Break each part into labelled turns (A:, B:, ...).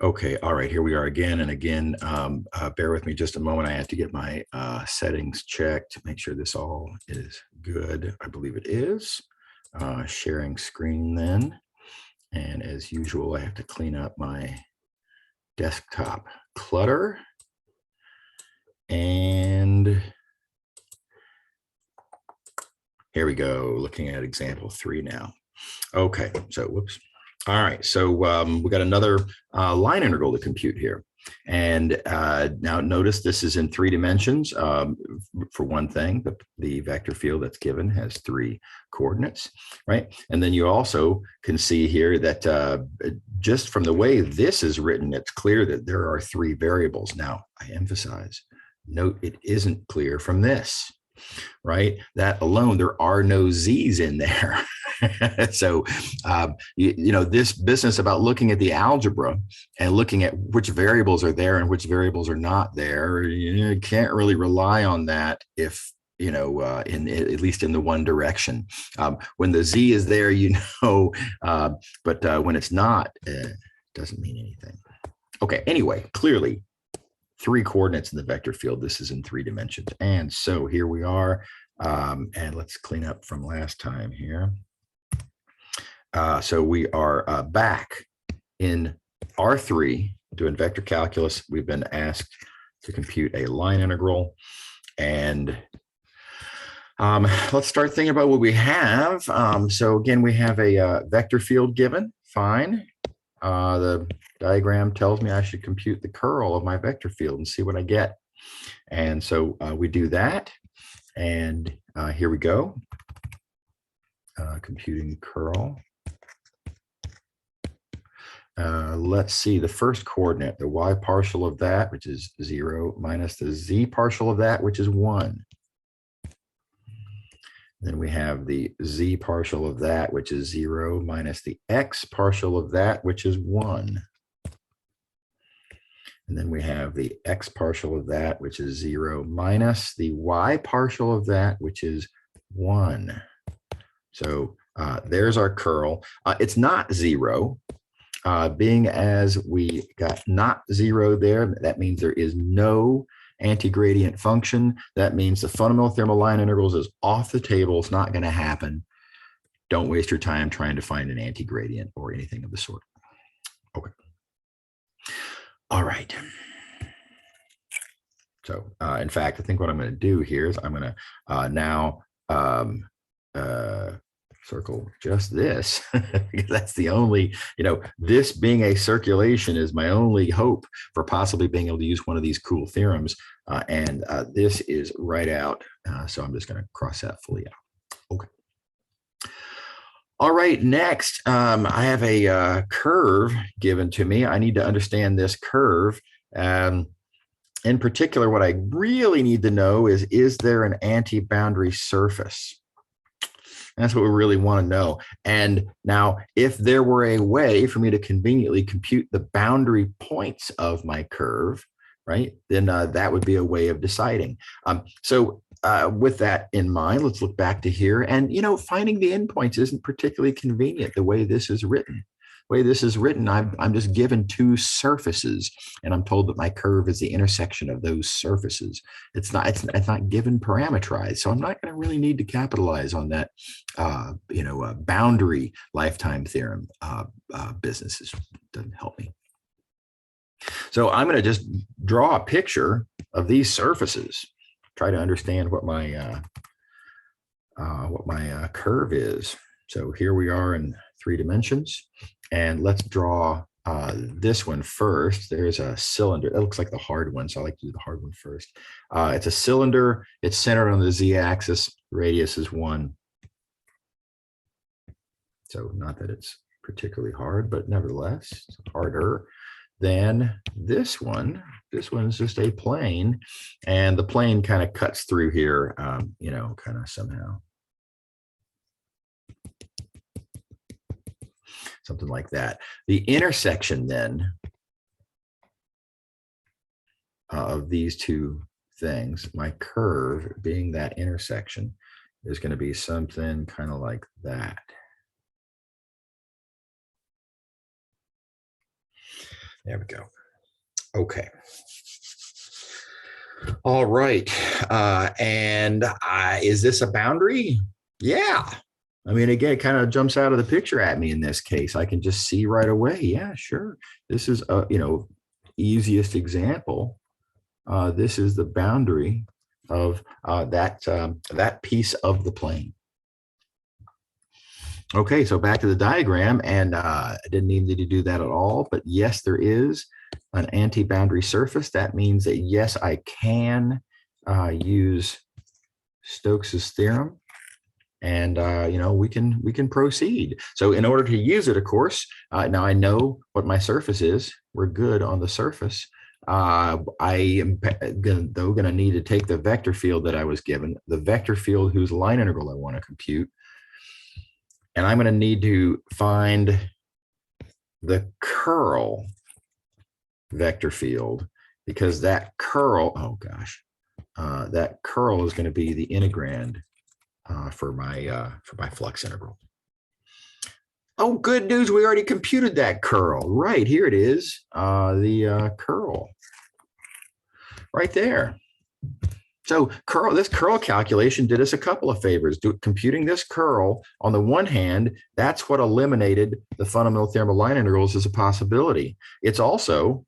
A: Okay, all right, here we are again and again. Bear with me just a moment. I have to get my settings checked to make sure this all is good. I believe it is. Sharing screen then. And as usual, I have to clean up my desktop clutter. And here we go, looking at example 3 now. Okay, so whoops. All right, so we got another line integral to compute here. And now notice this is in 3 dimensions. For one thing, the vector field that's given has 3 coordinates, right? And then you also can see here that just from the way this is written, it's clear that there are 3 variables. Now, I emphasize, note it isn't clear from this, right? That alone, there are no z's in there. So, you know, this business about looking at the algebra and looking at which variables are there and which variables are not there, you can't really rely on that if, you know, at least in the one direction. When the z is there, you know, but when it's not, it doesn't mean anything. Okay, anyway, clearly, 3 coordinates in the vector field. This is in 3 dimensions. And so here we are. And let's clean up from last time here. So we are back in R3 doing vector calculus. We've been asked to compute a line integral. And let's start thinking about what we have. So again, we have a vector field given. Fine. The diagram tells me I should compute the curl of my vector field and see what I get. And so we do that. And here we go. Computing the curl. Let's see the first coordinate, the y partial of that, which is 0, minus the z partial of that, which is 1. Then we have the z partial of that, which is 0, minus the x partial of that, which is 1. And then we have the x partial of that, which is 0, minus the y partial of that, which is 1. So there's our curl. It's not 0. Being as we got not 0 there, that means there is no anti-gradient function. That means the fundamental thermal line integrals is off the table. It's not going to happen. Don't waste your time trying to find an anti-gradient or anything of the sort. Okay. All right. So in fact, I think what I'm going to do here is I'm going to now circle just this, because that's the only, you know, this being a circulation is my only hope for possibly being able to use one of these cool theorems. And this is right out. So I'm just going to cross that fully out. Okay. All right, next, I have a curve given to me. I need to understand this curve. In particular, what I really need to know is there an anti-boundary surface? That's what we really want to know. And now, if there were a way for me to conveniently compute the boundary points of my curve, right, then that would be a way of deciding. So with that in mind, let's look back to here. And, you know, finding the endpoints isn't particularly convenient the way this is written. The way this is written, I'm just given 2 surfaces, and I'm told that my curve is the intersection of those surfaces. It's not given parameterized, so I'm not going to really need to capitalize on that, you know, boundary lifetime theorem business. It doesn't help me. So I'm going to just draw a picture of these surfaces, try to understand what my curve is. So here we are in 3 dimensions, and let's draw this one first. There's a cylinder. That looks like the hard one, so I like to do the hard one first. It's a cylinder. It's centered on the z-axis. Radius is 1. So not that it's particularly hard, but nevertheless, it's harder than this one. This one's just a plane, and the plane kind of cuts through here, you know, kind of somehow. Something like that. The intersection then of these 2 things, my curve being that intersection, is going to be something kind of like that. There we go. Okay. All right. Is this a boundary? Yeah. I mean, again, it kind of jumps out of the picture at me in this case. I can just see right away. Yeah, sure. This is easiest example. This is the boundary of that piece of the plane. Okay, so back to the diagram, and I didn't need to do that at all, but yes, there is an anti-boundary surface. That means that yes, I can use Stokes's theorem, and we can proceed. So in order to use it, of course, now I know what my surface is. We're good on the surface. I am going to need to take the vector field that I was given, the vector field whose line integral I want to compute. And I'm going to need to find the curl vector field, because that curl, that curl is going to be the integrand for my flux integral. Oh, good news. We already computed that curl. Right, here it is, the curl right there. So this curl calculation did us a couple of favors. Computing this curl, on the one hand, that's what eliminated the fundamental theorem of line integrals as a possibility. It's also,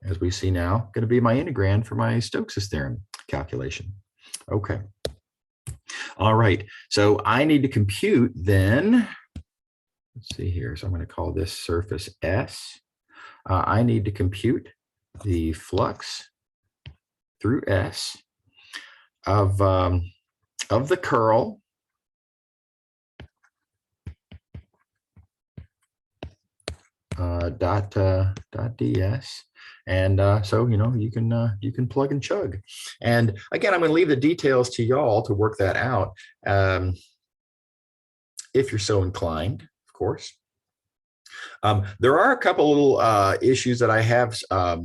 A: as we see now, going to be my integrand for my Stokes' theorem calculation. Okay. All right. So I need to compute then, let's see here. So I'm going to call this surface S. I need to compute the flux through S of the curl dot ds, and so you can plug and chug. And again, I'm going to leave the details to y'all to work that out, if you're so inclined, of course. There are a couple little issues that I have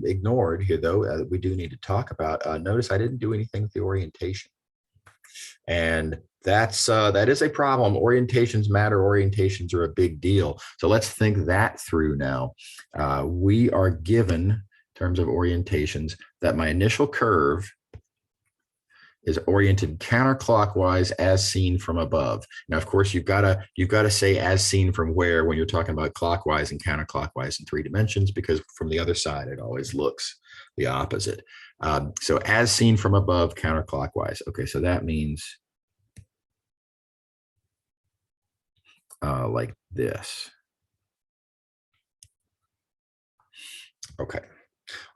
A: ignored here, though, that we do need to talk about. Notice I didn't do anything with the orientation, and that is a problem. Orientations matter. Orientations are a big deal. So let's think that through now. We are given, in terms of orientations, that my initial curve is oriented counterclockwise as seen from above. Now, of course, you've got to say as seen from where when you're talking about clockwise and counterclockwise in 3 dimensions, because from the other side it always looks the opposite. So as seen from above, counterclockwise. Okay, so that means like this. Okay.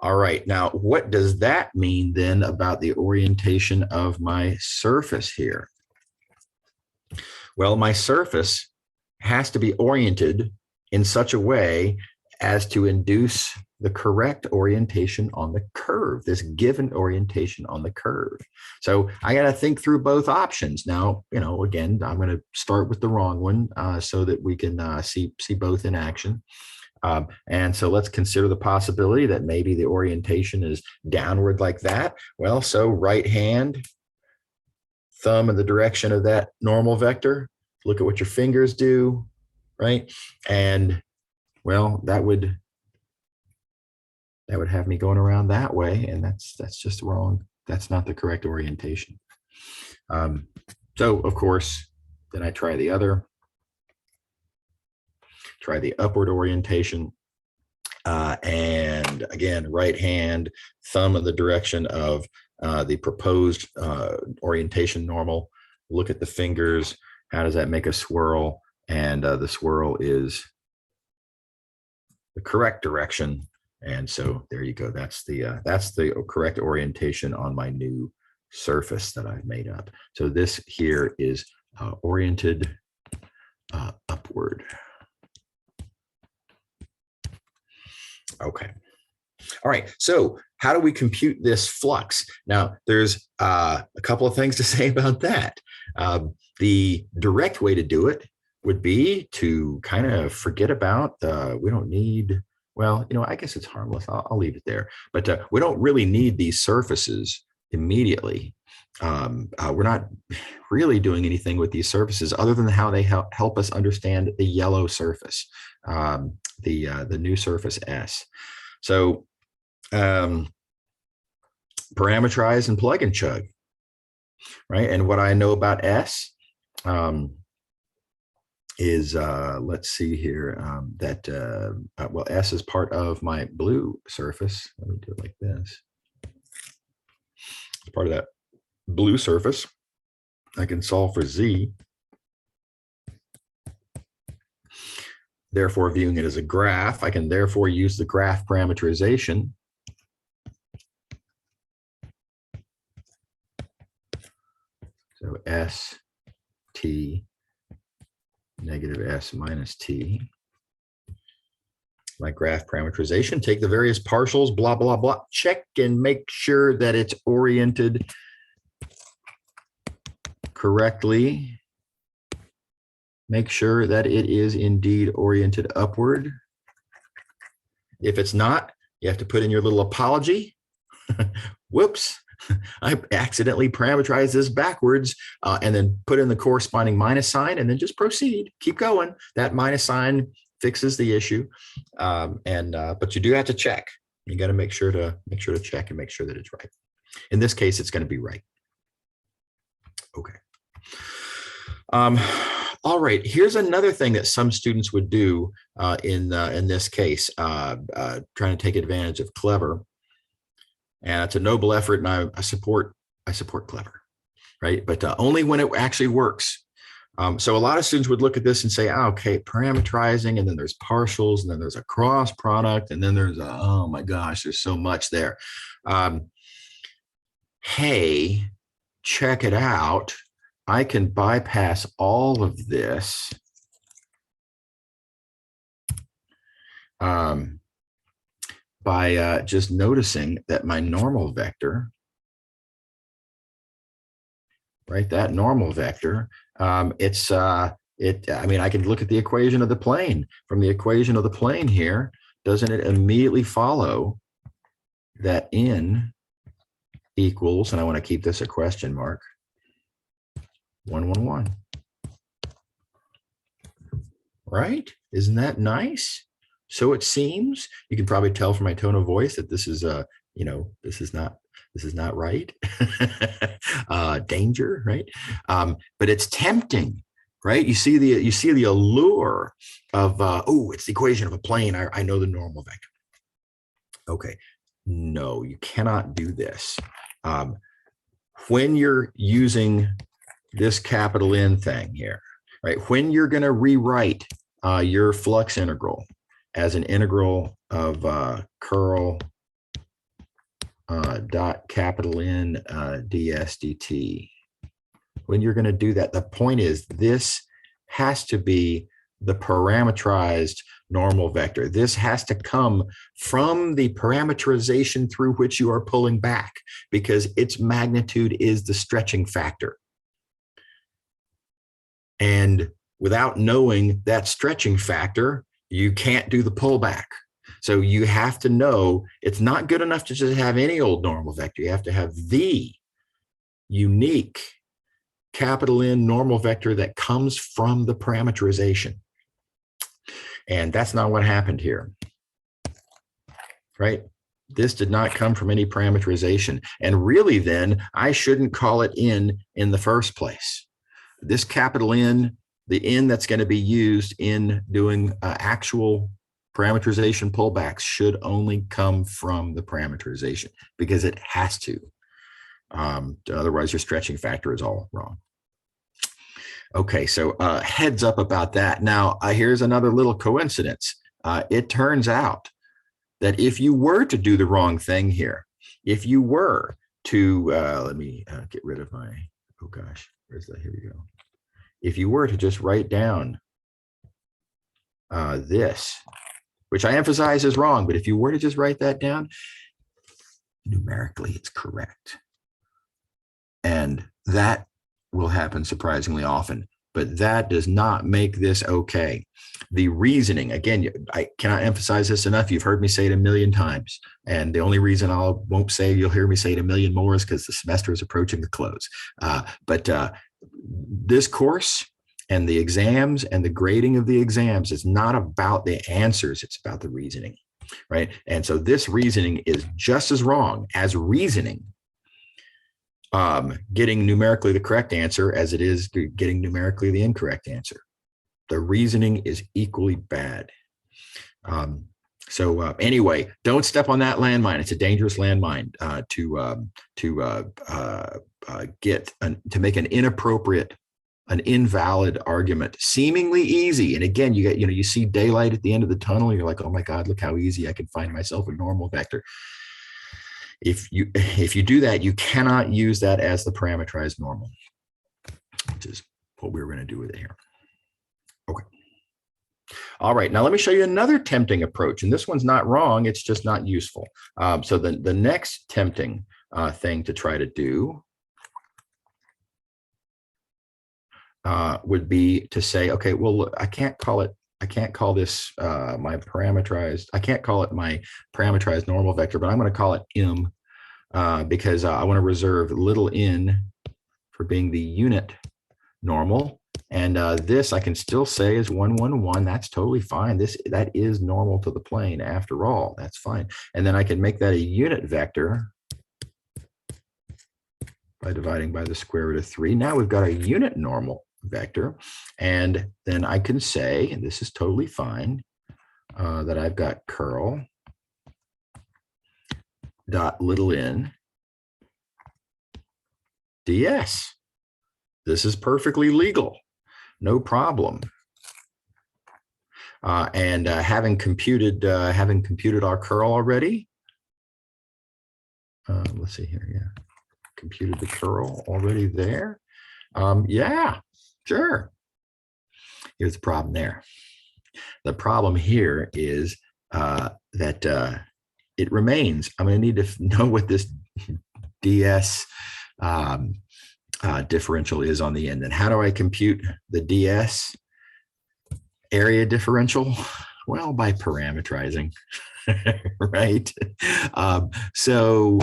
A: All right, now what does that mean then about the orientation of my surface here? Well, my surface has to be oriented in such a way as to induce the correct orientation on the curve, this given orientation on the curve. So I got to think through both options. Now, again, I'm going to start with the wrong one so that we can see both in action. And so let's consider the possibility that maybe the orientation is downward like that. Well, so right hand, thumb in the direction of that normal vector. Look at what your fingers do, right? And well, that would have me going around that way, and that's just wrong. That's not the correct orientation. So of course, then I try the other. Try the upward orientation, and again, right hand, thumb in the direction of the proposed orientation normal. Look at the fingers. How does that make a swirl? And the swirl is the correct direction. And so there you go. That's the correct orientation on my new surface that I've made up. So this here is oriented upward. Okay. All right. So how do we compute this flux? Now, there's a couple of things to say about that. The direct way to do it would be to kind of forget about we don't need, well, I guess it's harmless. I'll leave it there. But we don't really need these surfaces immediately. We're not really doing anything with these surfaces other than how they help us understand the yellow surface. the new surface S. So parameterize and plug and chug, right? And what I know about S is, let's see here, well, S is part of my blue surface. Let me do it like this. It's part of that blue surface. I can solve for Z. Therefore, viewing it as a graph, I can therefore use the graph parameterization. So S, T, negative S minus T. My graph parameterization, take the various partials, blah, blah, blah, check and make sure that it's oriented correctly. Make sure that it is indeed oriented upward. If it's not, you have to put in your little apology. Whoops, I accidentally parameterized this backwards, and then put in the corresponding minus sign, and then just proceed. Keep going. That minus sign fixes the issue, but you do have to check. You got to make sure to check and make sure that it's right. In this case, it's going to be right. Okay. All right, here's another thing that some students would do in this case, trying to take advantage of clever. And it's a noble effort, and I support clever, right? But only when it actually works. So a lot of students would look at this and say, oh, okay, parameterizing, and then there's partials, and then there's a cross product, and then there's oh my gosh, there's so much there. Hey, check it out. I can bypass all of this by just noticing that my normal vector, right, that normal vector, I mean, I can look at the equation of the plane. From the equation of the plane here, doesn't it immediately follow that n equals, and I want to keep this a question mark, 1, 1, 1. Right? Isn't that nice? So it seems. You can probably tell from my tone of voice that this is this is not right. Danger, right? But it's tempting, right? You see the allure of oh, it's the equation of a plane. I know the normal vector. Okay. No, you cannot do this. When you're using this capital N thing here, right? When you're going to rewrite your flux integral as an integral of curl dot capital N ds dt, when you're going to do that, the point is this has to be the parameterized normal vector. This has to come from the parameterization through which you are pulling back, because its magnitude is the stretching factor. And without knowing that stretching factor, you can't do the pullback. So you have to know it's not good enough to just have any old normal vector. You have to have the unique capital N normal vector that comes from the parameterization. And that's not what happened here, right? This did not come from any parameterization. And really then, I shouldn't call it in the first place. This capital N, the N that's going to be used in doing actual parameterization pullbacks, should only come from the parameterization, because it has to. Otherwise, your stretching factor is all wrong. Okay, so heads up about that. Now, here's another little coincidence. It turns out that if you were to do the wrong thing here, if you were to, let me get rid of my, oh gosh, where's that? Here we go. If you were to just write down this, which I emphasize is wrong, but if you were to just write that down, numerically it's correct. And that will happen surprisingly often, but that does not make this okay. The reasoning, again, I cannot emphasize this enough. You've heard me say it a million times. And the only reason I won't say you'll hear me say it a million more is because the semester is approaching the close. But this course And the exams and the grading of the exams is not about the answers, it's about the reasoning, right? And so this reasoning is just as wrong as reasoning, getting numerically the correct answer as it is getting numerically the incorrect answer. The reasoning is equally bad. Anyway, don't step on that landmine. It's a dangerous landmine to make an inappropriate, an invalid argument, seemingly easy. And again, you see daylight at the end of the tunnel. And you're like, oh my God, look how easy I can find myself a normal vector. If you do that, you cannot use that as the parameterized normal, which is what we're going to do with it here. Okay. All right, now let me show you another tempting approach, and this one's not wrong, it's just not useful. So the next tempting thing to try to do would be to say, okay, well, look, I can't call this my parameterized normal vector, but I'm going to call it m because I want to reserve little n for being the unit normal. And this I can still say is 1, 1, 1. That's totally fine. That is normal to the plane after all. That's fine. And then I can make that a unit vector by dividing by the square root of 3. Now we've got a unit normal vector. And then I can say, and this is totally fine, that I've got curl dot little n ds. This is perfectly legal. No problem. And having computed our curl already, let's see here. Yeah, computed the curl already there. Yeah, sure. Here's the problem there. The problem here is that it remains. I'm going to need to know what this ds differential is on the end. And how do I compute the ds area differential? Well, by parameterizing, right? So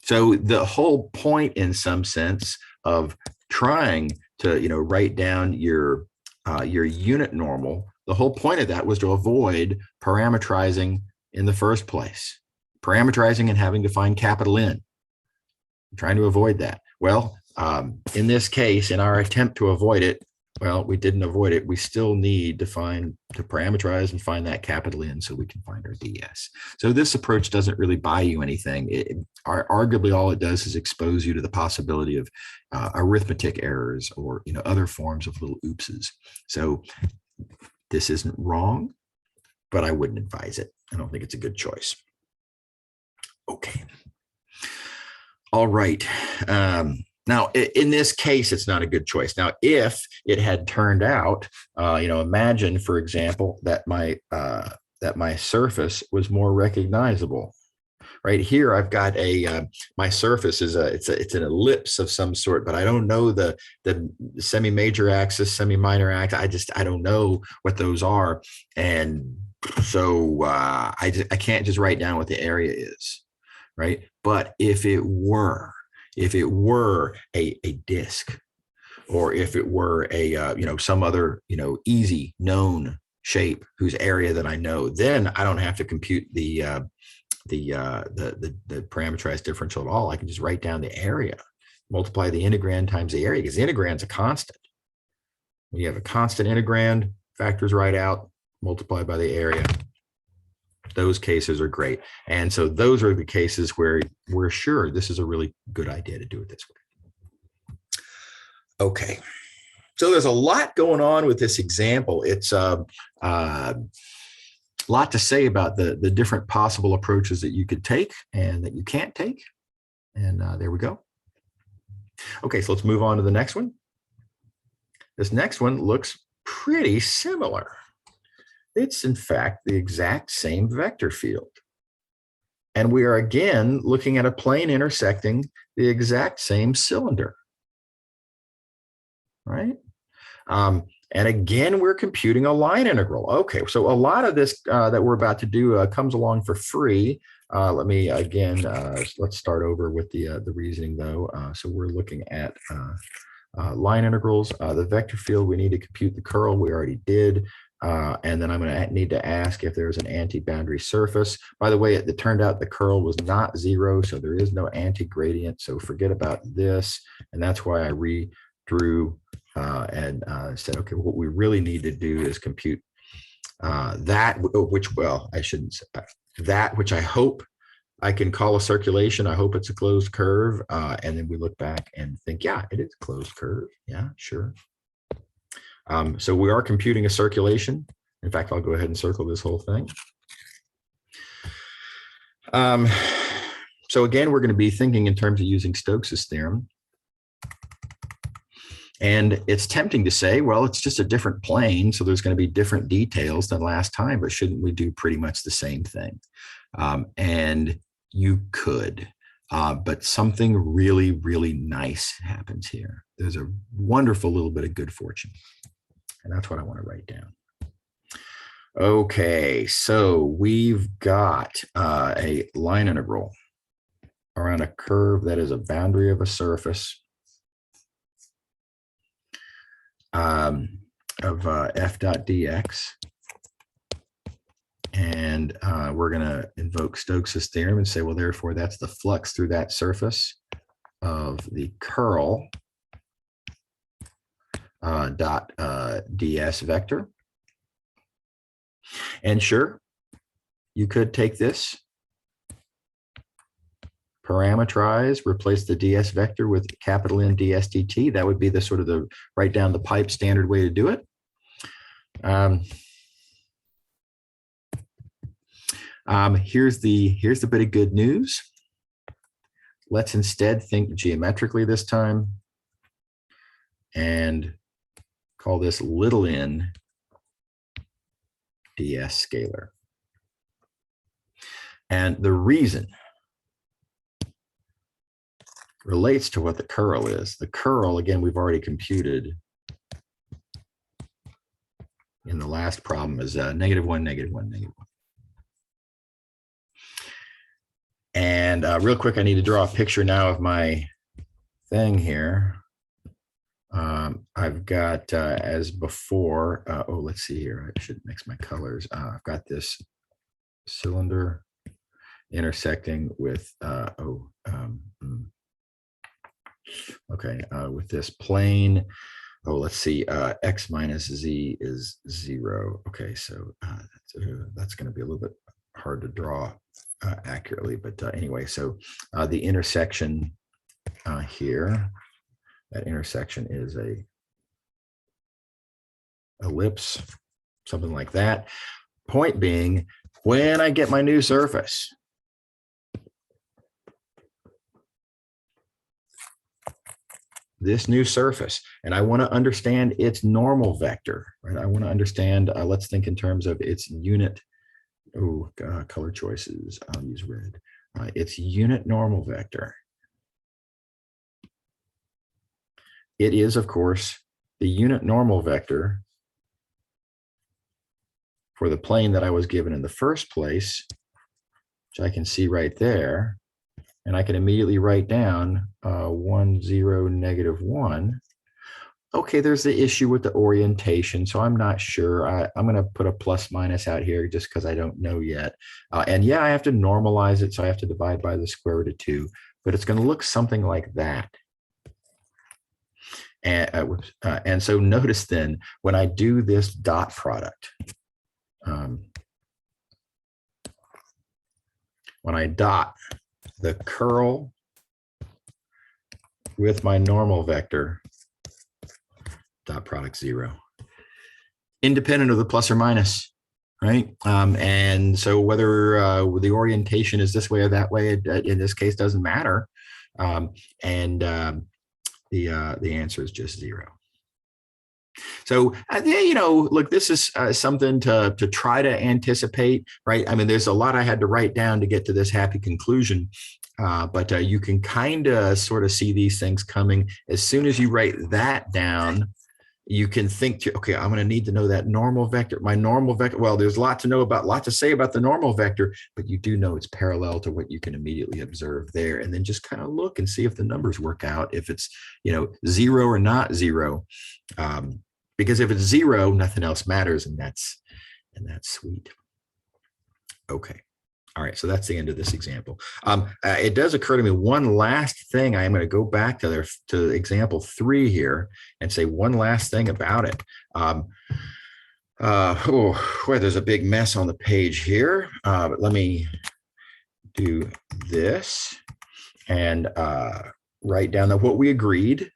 A: the whole point, in some sense, of trying to write down your unit normal, the whole point of that was to avoid parameterizing in the first place, parameterizing and having to find capital N. I'm trying to avoid that. Well, in this case, in our attempt to avoid it, well, we didn't avoid it. We still need to parameterize and find that capital N so we can find our ds. So this approach doesn't really buy you anything. Arguably, all it does is expose you to the possibility of arithmetic errors or other forms of little oopses. So this isn't wrong, but I wouldn't advise it. I don't think it's a good choice. Okay. All right. Now, in this case, it's not a good choice. Now, if it had turned out, imagine, for example, that my surface was more recognizable. Right here, I've got my surface is it's an ellipse of some sort, but I don't know the semi-major axis, semi-minor axis. I don't know what those are, and so I can't just write down what the area is, right? But if it were a disk, or if it were a some other easy known shape whose area that I know, then I don't have to compute the parameterized differential at all. I can just write down the area, multiply the integrand times the area, because the integrand's a constant. When you have a constant integrand, factors right out, multiply by the area. Those cases are great. And so those are the cases where we're sure this is a really good idea to do it this way. Okay. So there's a lot going on with this example. It's a lot to say about the different possible approaches that you could take and that you can't take. And there we go. Okay, so let's move on to the next one. This next one looks pretty similar. It's, in fact, the exact same vector field. And we are, again, looking at a plane intersecting the exact same cylinder, right? And again, we're computing a line integral. Okay, so a lot of this that we're about to do comes along for free. Let me, again, let's start over with the reasoning, though. So we're looking at line integrals. The vector field, we need to compute the curl. We already did. And then I'm going to need to ask if there's an anti-boundary surface. By the way, it turned out the curl was not 0, so there is no anti-gradient. So forget about this. And that's why I redrew and said, okay, what we really need to do is compute that, which, well, I shouldn't say that, which I hope I can call a circulation. I hope it's a closed curve. And then we look back and think, yeah, it is a closed curve. Yeah, sure. So we are computing a circulation. In fact, I'll go ahead and circle this whole thing. So again, we're going to be thinking in terms of using Stokes' theorem. And it's tempting to say, well, it's just a different plane, so there's going to be different details than last time, but shouldn't we do pretty much the same thing? And you could, but something really, really nice happens here. There's a wonderful little bit of good fortune. And that's what I want to write down. Okay, so we've got a line integral around a curve that is a boundary of a surface of f dot dx. And we're going to invoke Stokes' theorem and say, well, therefore, that's the flux through that surface of the curl dot ds vector. And sure, you could take this, parameterize, replace the ds vector with capital N ds dt. That would be the sort of the right down the pipe standard way to do it. Here's the bit of good news. Let's instead think geometrically this time and call this little n ds scalar. And the reason relates to what the curl is. The curl, again, we've already computed in the last problem, is -1, -1, -1. And real quick, I need to draw a picture now of my thing here. I've got, as before, oh, let's see here. I should mix my colors. I've got this cylinder intersecting with, with this plane. Oh, let's see, x minus z is 0. Okay, so that's going to be a little bit hard to draw accurately, but anyway, so the intersection here, that intersection is a ellipse, something like that. Point being, when I get my new surface, this new surface, and I want to understand its normal vector, right? I want to understand, let's think in terms of its unit, color choices, I'll use red. Its unit normal vector. It is, of course, the unit normal vector for the plane that I was given in the first place, which I can see right there. And I can immediately write down 1, 0, -1. Okay, there's the issue with the orientation, so I'm not sure. I'm going to put a plus minus out here just because I don't know yet. And yeah, I have to normalize it, so I have to divide by the square root of 2. But it's going to look something like that. And so notice then, when I do this dot product, when I dot the curl with my normal vector, dot product 0, independent of the plus or minus, right? And so whether the orientation is this way or that way, in this case, doesn't matter. The answer is just 0. So, you know, look, this is something to try to anticipate, right? I mean, there's a lot I had to write down to get to this happy conclusion, but you can kind of sort of see these things coming. As soon as you write that down, you can think, okay, I'm going to need to know that normal vector, my normal vector. Well, there's a lot to say about the normal vector, but you do know it's parallel to what you can immediately observe there. And then just kind of look and see if the numbers work out, if it's, 0 or not 0. Because if it's 0, nothing else matters. And that's sweet. Okay. All right, so that's the end of this example. It does occur to me one last thing. I am going to go back to example 3 here and say one last thing about it. There's a big mess on the page here. But let me do this and write down that what we agreed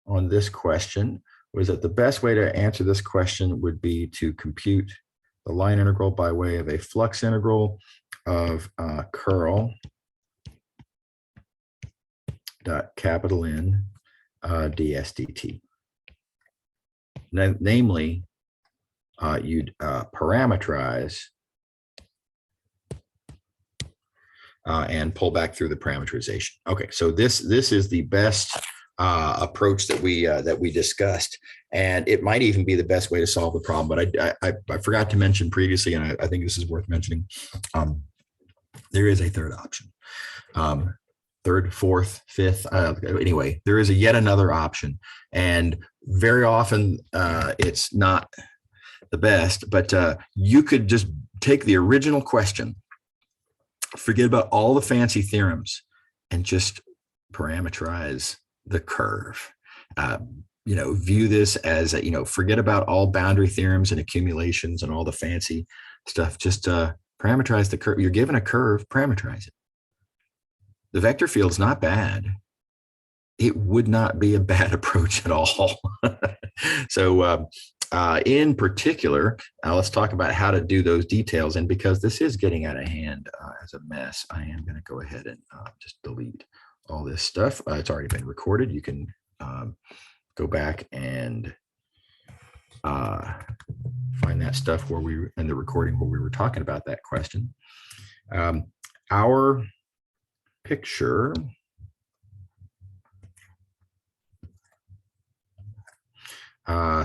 A: on this question was that the best way to answer this question would be to compute the line integral by way of a flux integral of curl dot capital N ds dt. Namely, you'd parameterize and pull back through the parameterization. Okay, so this is the best approach that we discussed, and it might even be the best way to solve the problem. But I forgot to mention previously, and I think this is worth mentioning. There is a third option, third, fourth, fifth. Anyway, there is yet another option, and very often it's not the best. But you could just take the original question, forget about all the fancy theorems, and just parameterize the curve. View this as forget about all boundary theorems and accumulations and all the fancy stuff. Just parameterize the curve. You're given a curve, parameterize it. The vector field's not bad. It would not be a bad approach at all. So in particular, let's talk about how to do those details. And because this is getting out of hand as a mess, I am going to go ahead and just delete all this stuff. It's already been recorded. You can go back and find that stuff where we in the recording where we were talking about that question. Our picture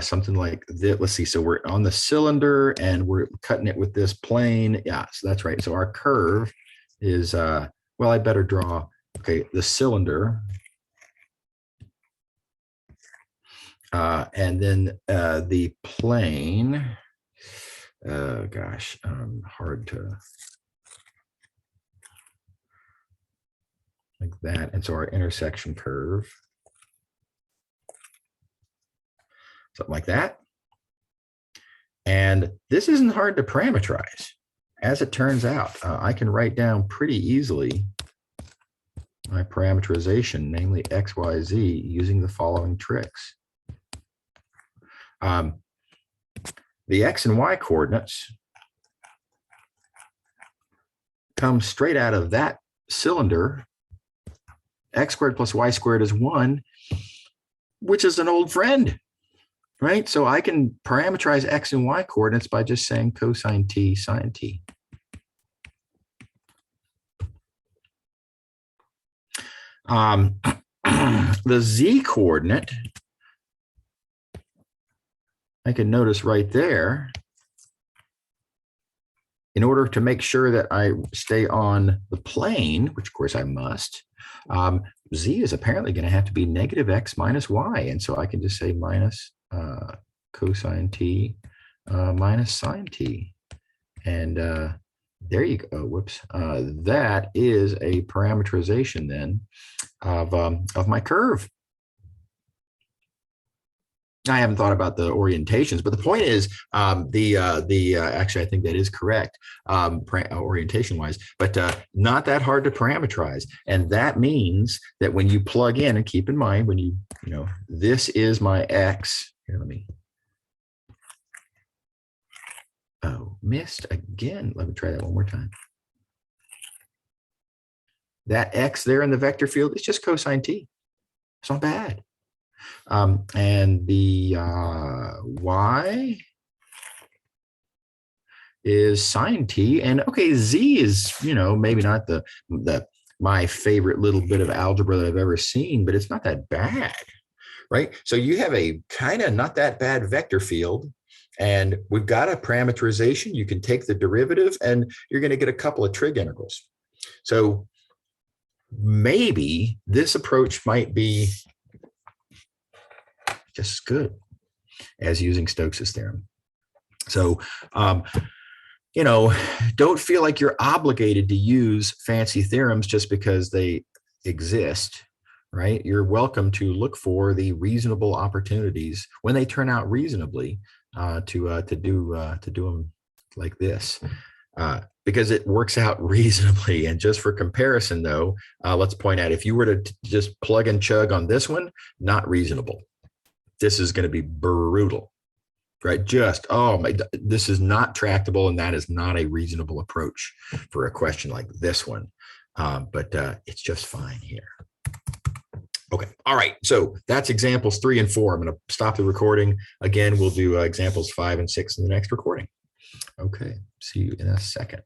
A: something like this. Let's see. So we're on the cylinder and we're cutting it with this plane. Yeah, so that's right. So our curve is well, I better draw. Okay, the cylinder. And then the plane, hard to, like that. And so our intersection curve, something like that. And this isn't hard to parameterize. As it turns out, I can write down pretty easily my parameterization, namely x, y, z, using the following tricks. The x and y coordinates come straight out of that cylinder. X squared plus y squared is 1, which is an old friend, right? So I can parameterize x and y coordinates by just saying cosine t sine t. The z coordinate, I can notice right there, in order to make sure that I stay on the plane, which of course I must, z is apparently going to have to be negative x minus y. And so I can just say minus cosine t minus sine t. And there you go. Whoops. That is a parameterization then of my curve. I haven't thought about the orientations, but the point is actually, I think that is correct orientation wise, but not that hard to parameterize. And that means that when you plug in, and keep in mind when you this is my x. Here, let me. Oh, missed again. Let me try that one more time. That x there in the vector field is just cosine t. It's not bad. And the y is sine t, and okay, z is maybe not my favorite little bit of algebra that I've ever seen, but it's not that bad, right? So you have a kind of not that bad vector field, and we've got a parameterization. You can take the derivative and you're going to get a couple of trig integrals. So maybe this approach might be just as good as using Stokes' theorem. So, don't feel like you're obligated to use fancy theorems just because they exist, right? You're welcome to look for the reasonable opportunities when they turn out reasonably to do them like this. Because it works out reasonably. And just for comparison, though, let's point out if you were to just plug and chug on this one, not reasonable. This is going to be brutal, right? This is not tractable, and that is not a reasonable approach for a question like this one. But it's just fine here. Okay. All right. So that's examples 3 and 4. I'm going to stop the recording. Again, we'll do examples 5 and 6 in the next recording. Okay. See you in a second.